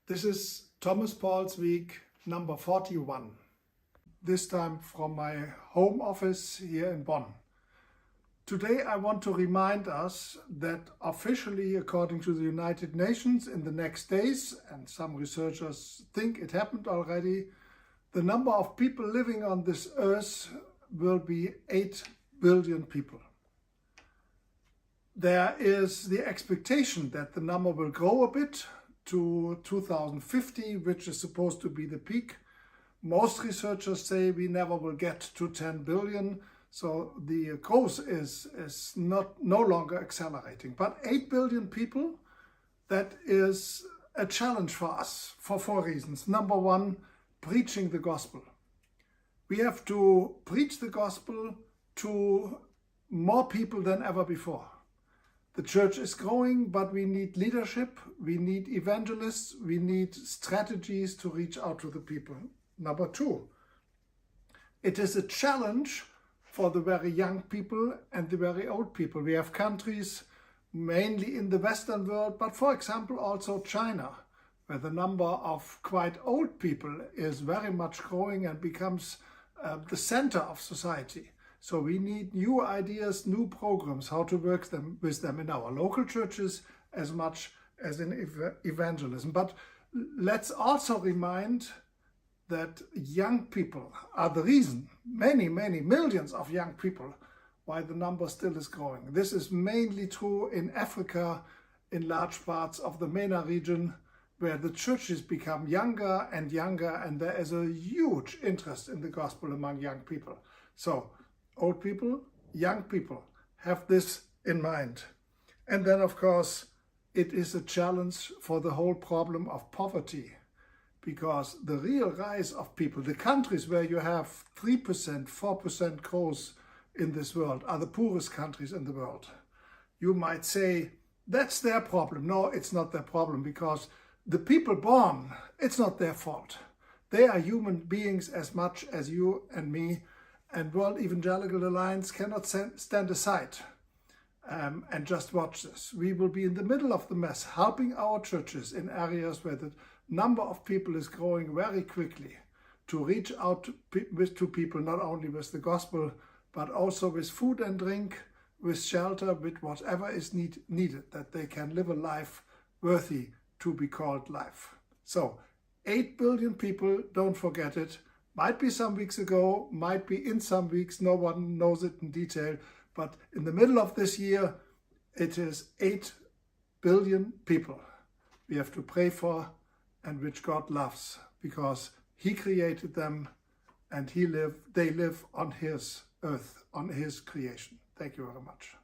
This is Thomas Paul's Week number 41, this time from my home office here in Bonn. Today I want to remind us that officially, according to the United Nations, in the next days, and some researchers think it happened already, the number of people living on this earth will be 8 billion people. There is the expectation that the number will grow a bit to 2050, which is supposed to be the peak. Most researchers say we never will get to 10 billion, so the growth is no longer accelerating. But 8 billion people, that is a challenge for us for 4 reasons. Number one, preaching the gospel. We have to preach the gospel to more people than ever before. The church is growing, but we need leadership, we need evangelists, we need strategies to reach out to the people. Number two, it is a challenge for the very young people and the very old people. We have countries, mainly in the Western world, but for example also China, where the number of quite old people is very much growing and becomes the center of society. So we need new ideas, new programs, how to work with them in our local churches as much as in evangelism. But let's also remind that young people are the reason, many millions of young people, why the number still is growing. This is mainly true in Africa, in large parts of the MENA region, where the churches become younger, and there is a huge interest in the gospel among young people. So old people, young people, have this in mind. And then, of course, it is a challenge for the whole problem of poverty, because the real rise of people, the countries where you have 3%, 4% growth in this world, are the poorest countries in the world. You might say, that's their problem. No, it's not their problem, because the people born, it's not their fault. They are human beings as much as you and me, and World Evangelical Alliance cannot stand aside and just watch this. We will be in the middle of the mess, helping our churches in areas where the number of people is growing very quickly, to reach out to people not only with the gospel, but also with food and drink, with shelter, with whatever is needed, that they can live a life worthy to be called life. So 8 billion people, don't forget it. Might be some weeks ago, might be in some weeks, no one knows it in detail, but in the middle of this year, it is 8 billion people we have to pray for and which God loves, because He created them and they live on His earth, on His creation. Thank you very much.